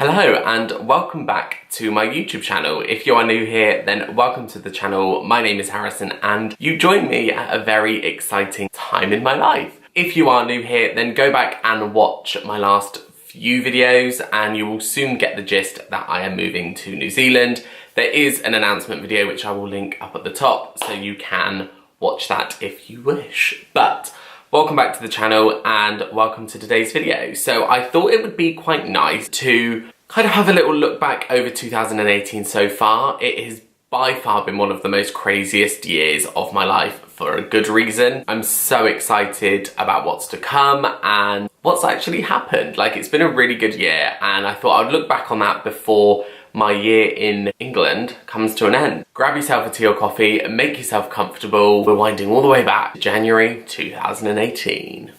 Hello and welcome back to my YouTube channel. If you are new here, then welcome to the channel. My name is Harrison and you join me at a very exciting time in my life. If you are new here, then go back and watch my last few videos and you will soon get the gist that I am moving to New Zealand. There is an announcement video which I will link up at the top so you can watch that if you wish. But welcome back to the channel and welcome to today's video. So I thought it would be quite nice to kind of have a little look back over 2018 so far. It has by far been one of the most craziest years of my life for a good reason. I'm so excited about what's to come and what's actually happened. Like, it's been a really good year and I thought I'd look back on that before my year in England comes to an end. Grab yourself a tea or coffee and make yourself comfortable. We're winding all the way back to January 2018.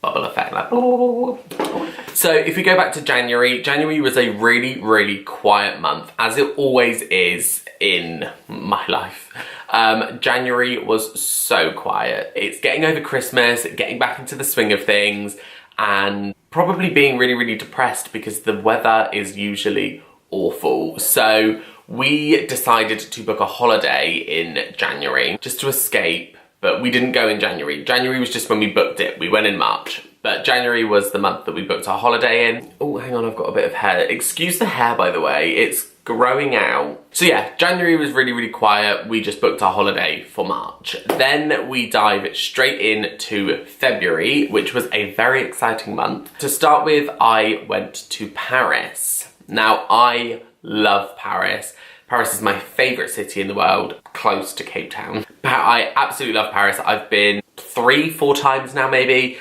Bubble effect, like. So if we go back to January, January was a really quiet month, as it always is in my life. January was so quiet. It's getting over Christmas, getting back into the swing of things, and probably being really depressed because the weather is usually awful. So we decided to book a holiday in January just to escape, but we didn't go in January. January was just when we booked it. We went in March, but January was the month that we booked our holiday in. Oh, hang on, I've got a bit of hair. Excuse the hair, by the way, it's growing out. So yeah, January was really quiet. We just booked our holiday for March. Then we dive straight into February, which was a very exciting month. To start with, I went to Paris. Now, I love Paris. Paris is my favourite city in the world, close to Cape Town. I absolutely love Paris. I've been 3-4 times now, maybe.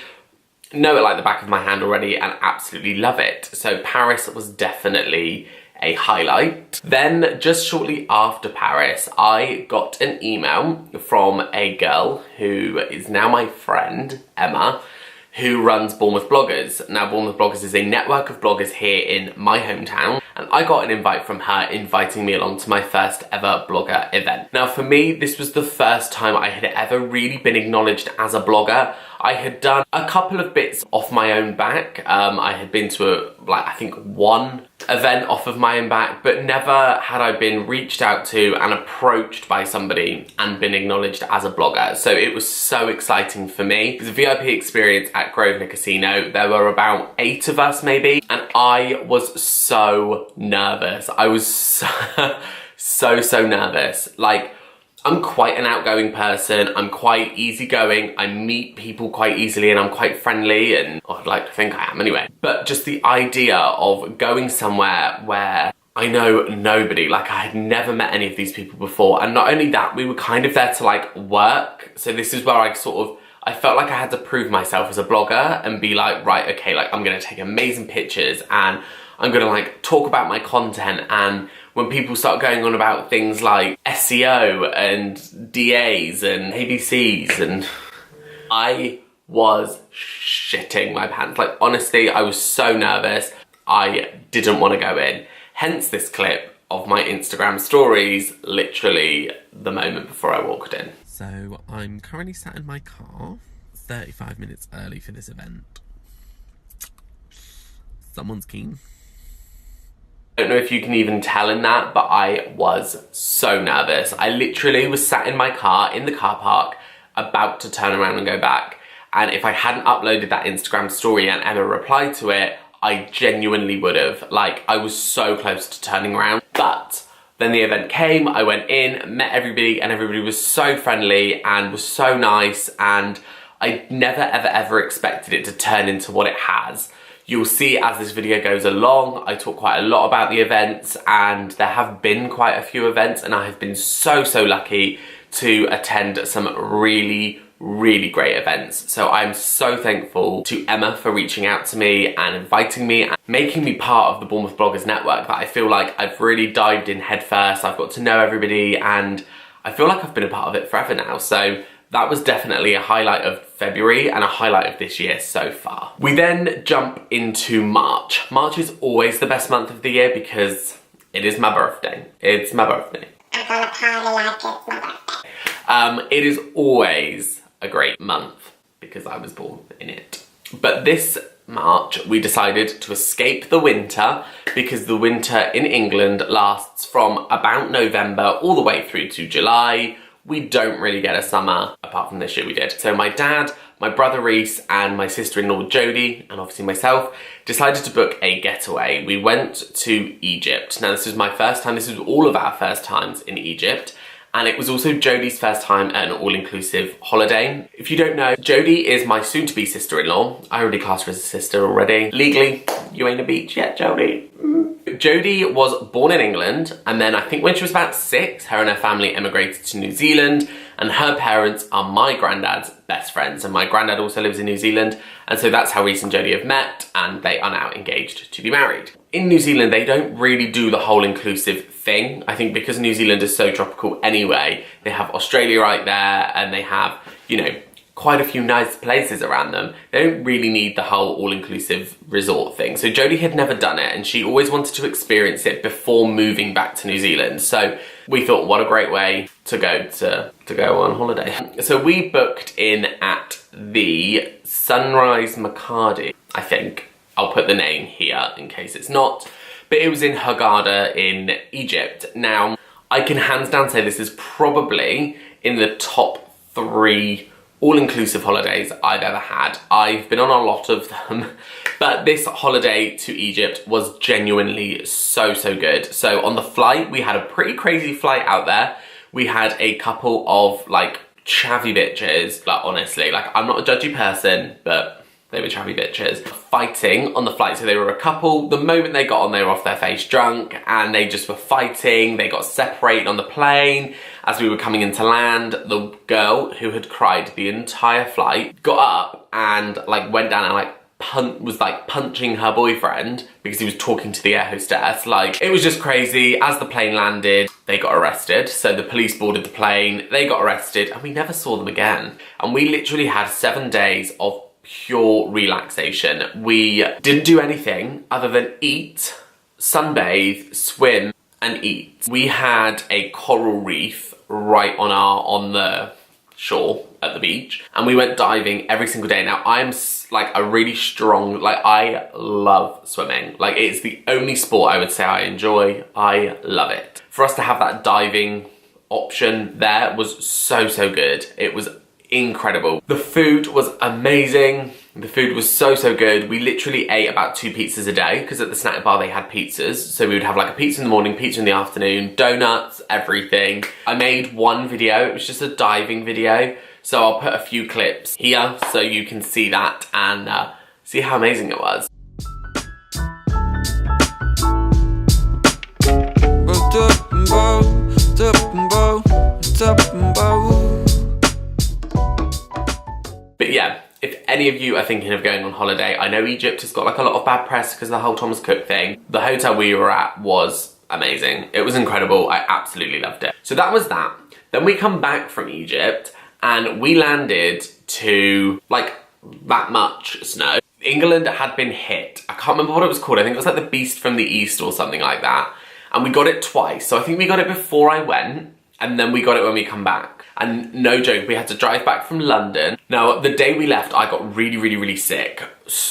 Know it like the back of my hand already and absolutely love it. So Paris was definitely a highlight. Then, just shortly after Paris, I got an email from a girl who is now my friend, Emma, who runs Bournemouth Bloggers. Now, Bournemouth Bloggers is a network of bloggers here in my hometown, and I got an invite from her inviting me along to my first ever blogger event. Now, for me, this was the first time I had ever really been acknowledged as a blogger. I had done a couple of bits off my own back. I had been to I think one event off of my own back, but never had I been reached out to and approached by somebody and been acknowledged as a blogger. So it was so exciting for me. It was a VIP experience at Grosvenor Casino. There were about 8 of us maybe, and I was so nervous. I was so nervous. Like, I'm quite an outgoing person, I'm quite easygoing, I meet people quite easily and I'm quite friendly, and I'd like to think I am anyway. But just the idea of going somewhere where I know nobody, like I had never met any of these people before, and not only that, we were kind of there to like work, so this is where I felt like I had to prove myself as a blogger and be like, right, okay, like I'm gonna take amazing pictures and I'm gonna like talk about my content. And when people start going on about things like SEO and DAs and ABCs, and I was shitting my pants. Like, honestly, I was so nervous. I didn't want to go in. Hence this clip of my Instagram stories, literally the moment before I walked in. So I'm currently sat in my car, 35 minutes early for this event. Someone's keen. I don't know if you can even tell in that, but I was so nervous. I literally was sat in my car in the car park about to turn around and go back, and if I hadn't uploaded that Instagram story and Emma replied to it, I genuinely would have. Like, I was so close to turning around. But then the event came, I went in, met everybody, and everybody was so friendly and was so nice, and I never ever expected it to turn into what it has. You'll see as this video goes along, I talk quite a lot about the events, and there have been quite a few events, and I have been so lucky to attend some really great events. So I'm so thankful to Emma for reaching out to me and inviting me and making me part of the Bournemouth Bloggers Network, that I feel like I've really dived in headfirst. I've got to know everybody and I feel like I've been a part of it forever now. So that was definitely a highlight of February and a highlight of this year so far. We then jump into March. March is always the best month of the year because it is my birthday. It's my birthday. I'm gonna party like it's my birthday. It is always a great month because I was born in it. But this March, we decided to escape the winter because the winter in England lasts from about November all the way through to July. We don't really get a summer, apart from this year we did. So my dad, my brother Reese, and my sister-in-law Jodie, and obviously myself, decided to book a getaway. We went to Egypt. Now this was my first time, this was all of our first times in Egypt. And it was also Jodie's first time at an all-inclusive holiday. If you don't know, Jodie is my soon-to-be sister-in-law. I already classed her as a sister already. Legally, you ain't a beach yet, Jodie. Jodie was born in England, and then I think when she was about 6, her and her family emigrated to New Zealand, and her parents are my granddad's best friends, and my granddad also lives in New Zealand, and so that's how Reese and Jodie have met, and they are now engaged to be married. In New Zealand, they don't really do the whole inclusive thing. I think because New Zealand is so tropical anyway, they have Australia right there, and they have, you know, quite a few nice places around them. They don't really need the whole all-inclusive resort thing. So Jodie had never done it, and she always wanted to experience it before moving back to New Zealand. So we thought, what a great way to go on holiday. So we booked in at the Sunrise Makadi, I think. I'll put the name here in case it's not. But it was in Hurghada in Egypt. Now, I can hands down say this is probably in the top 3 all-inclusive holidays I've ever had. I've been on a lot of them, but this holiday to Egypt was genuinely so good. So on the flight, we had a pretty crazy flight out there. We had a couple of like chavvy bitches, like honestly, like I'm not a judgy person, but they were chavvy bitches, fighting on the flight. So they were a couple, the moment they got on, they were off their face drunk, and they just were fighting. They got separated on the plane. As we were coming into land, the girl who had cried the entire flight got up and like went down and like was like punching her boyfriend because he was talking to the air hostess. Like, it was just crazy. As the plane landed, they got arrested. So the police boarded the plane, they got arrested, and we never saw them again. And we literally had 7 days of pure relaxation. We didn't do anything other than eat, sunbathe, swim, and eat. We had a coral reef right on the shore at the beach, and we went diving every single day. Now I'm like a really strong, like I love swimming. Like it's the only sport I would say I enjoy. I love it. For us to have that diving option there was so good. It was incredible. The food was amazing. The food was so good. We literally ate about 2 pizzas a day because at the snack bar they had pizzas. So we would have like a pizza in the morning, pizza in the afternoon, donuts, everything. I made one video. It was just a diving video. So I'll put a few clips here so you can see that and see how amazing it was. But yeah, if any of you are thinking of going on holiday, I know Egypt has got like a lot of bad press because of the whole Thomas Cook thing. The hotel we were at was amazing. It was incredible. I absolutely loved it. So that was that. Then we come back from Egypt and we landed to like that much snow. England had been hit. I can't remember what it was called. I think it was like the Beast from the East or something like that. And we got it twice. So I think we got it before I went, and then we got it when we come back. And no joke, we had to drive back from London. Now, the day we left, I got really sick.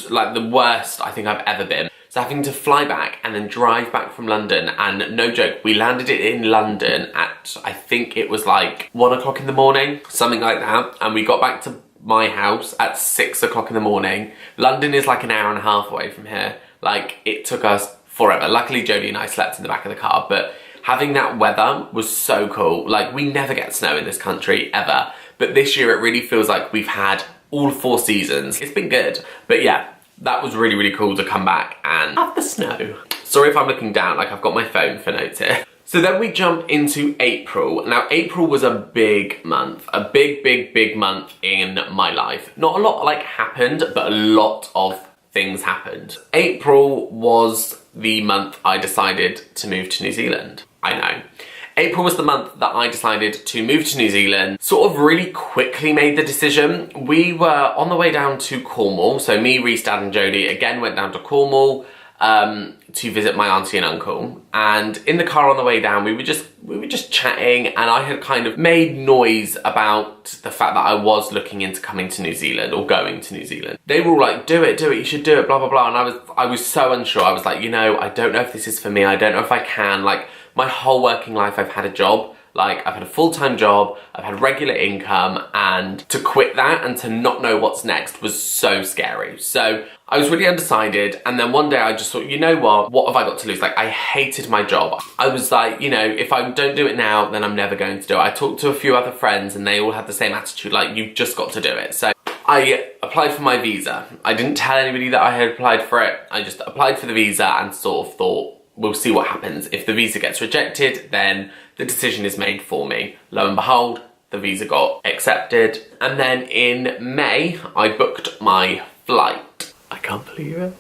Like the worst I think I've ever been. So having to fly back and then drive back from London, and no joke, we landed it in London at, I think it was like 1 o'clock in the morning, something like that. And we got back to my house at 6 o'clock in the morning. London is like an hour and a half away from here. Like, it took us forever. Luckily, Jodie and I slept in the back of the car, but having that weather was so cool. Like, we never get snow in this country, ever. But this year, it really feels like we've had all 4 seasons. It's been good. But yeah, that was really cool to come back and have the snow. Sorry if I'm looking down, like I've got my phone for notes here. So then we jump into April. Now, April was a big month. A big month in my life. Not a lot like happened, but a lot of things happened. April was the month I decided to move to New Zealand. I know. April was the month that I decided to move to New Zealand. Sort of really quickly made the decision. We were on the way down to Cornwall. So me, Reese, Dad and Jodie again went down to Cornwall to visit my auntie and uncle, and in the car on the way down we were just chatting, and I had kind of made noise about the fact that I was looking into coming to New Zealand or going to New Zealand. They were all like, do it, you should do it, blah blah blah, and I was so unsure. I was like, you know, I don't know if this is for me, I don't know if I can. Like, my whole working life I've had a job. Like, I've had a full-time job, I've had regular income, and to quit that and to not know what's next was so scary. So I was really undecided, and then one day I just thought, you know what have I got to lose? Like, I hated my job. I was like, you know, if I don't do it now, then I'm never going to do it. I talked to a few other friends and they all had the same attitude, like, you've just got to do it. So I applied for my visa. I didn't tell anybody that I had applied for it. I just applied for the visa and sort of thought, we'll see what happens. If the visa gets rejected, then the decision is made for me. Lo and behold, the visa got accepted. And then in May, I booked my flight. I can't believe it.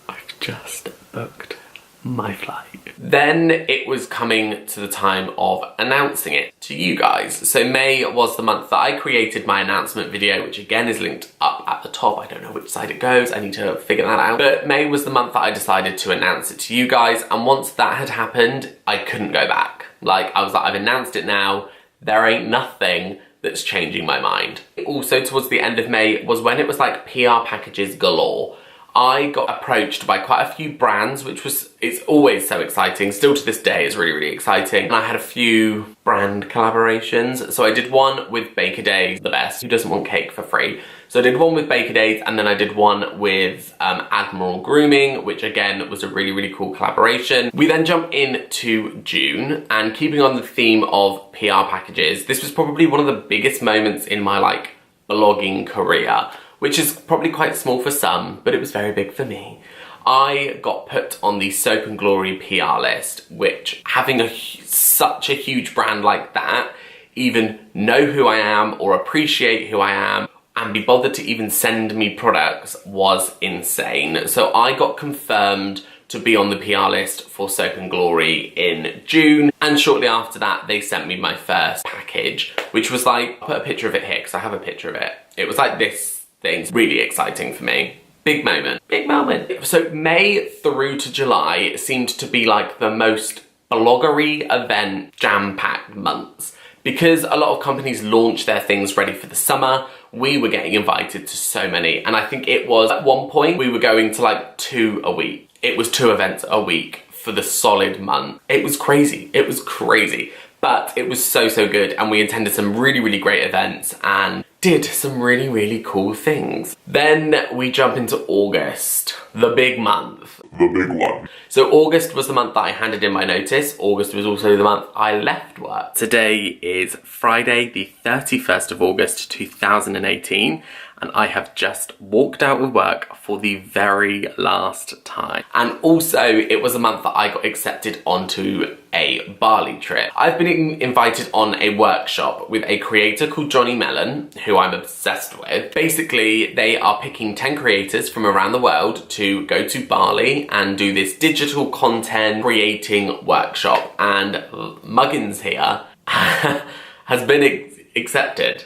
I've just booked my flight. Then it was coming to the time of announcing it to you guys. So May was the month that I created my announcement video, which again is linked up at the top. I don't know which side it goes, I need to figure that out. But May was the month that I decided to announce it to you guys, and once that had happened, I couldn't go back. Like, I was like, I've announced it now, there ain't nothing that's changing my mind. Also, towards the end of May was when it was like PR packages galore. I got approached by quite a few brands, it's always so exciting. Still to this day, it's really, really exciting. And I had a few brand collaborations. So I did one with Baker Days, the best. Who doesn't want cake for free? So I did one with Baker Days, and then I did one with Admiral Grooming, which again was a really, really cool collaboration. We then jump into June, and keeping on the theme of PR packages, this was probably one of the biggest moments in my like blogging career, which is probably quite small for some, but it was very big for me. I got put on the Soap and Glory PR list, which, having such a huge brand like that even know who I am or appreciate who I am and be bothered to even send me products was insane. So I got confirmed to be on the PR list for Soap and Glory in June, and shortly after that they sent me my first package, which was like, I'll put a picture of it here because I have a picture of it. It was like this. Things really exciting for me. Big moment. Big moment. So May through to July seemed to be like the most bloggery event jam-packed months. Because a lot of companies launch their things ready for the summer, we were getting invited to so many. And I think it was, at one point, we were going to like 2 a week. It was 2 events a week for the solid month. It was crazy. It was crazy. But it was so, so good. And we attended some really, really great events and did some really, really cool things. Then we jump into August, the big month. The big one. So August was the month that I handed in my notice. August was also the month I left work. Today is Friday, the 31st of August, 2018. And I have just walked out of work for the very last time. And also, it was a month that I got accepted onto a Bali trip. I've been invited on a workshop with a creator called Johnny Mellon, who I'm obsessed with. Basically, they are picking 10 creators from around the world to go to Bali and do this digital content creating workshop. And Muggins here has been accepted.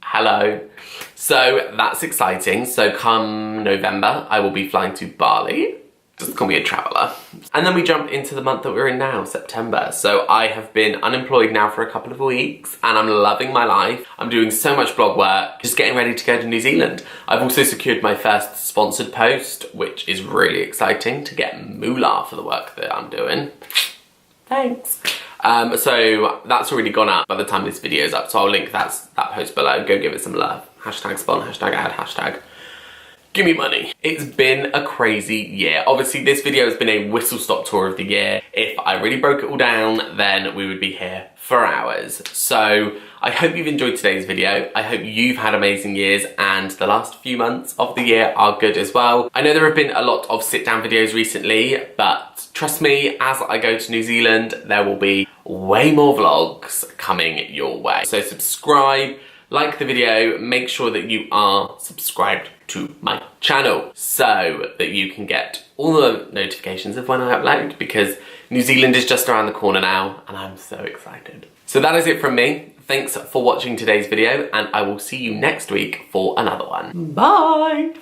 Hello. So that's exciting. So come November, I will be flying to Bali. Just call me a traveller. And then we jump into the month that we're in now, September. So I have been unemployed now for a couple of weeks and I'm loving my life. I'm doing so much blog work, just getting ready to go to New Zealand. I've also secured my first sponsored post, which is really exciting, to get moolah for the work that I'm doing. Thanks. So that's already gone up by the time this video is up, so I'll link that post below. Go give it some love. Hashtag spawn, hashtag ad, hashtag give me money. It's been a crazy year. Obviously this video has been a whistle stop tour of the year. If I really broke it all down, then we would be here for hours. So I hope you've enjoyed today's video. I hope you've had amazing years and the last few months of the year are good as well. I know there have been a lot of sit down videos recently, but trust me, as I go to New Zealand, there will be way more vlogs coming your way. So subscribe, like the video, make sure that you are subscribed to my channel so that you can get all the notifications of when I upload, because New Zealand is just around the corner now and I'm so excited. So that is it from me. Thanks for watching today's video and I will see you next week for another one. Bye!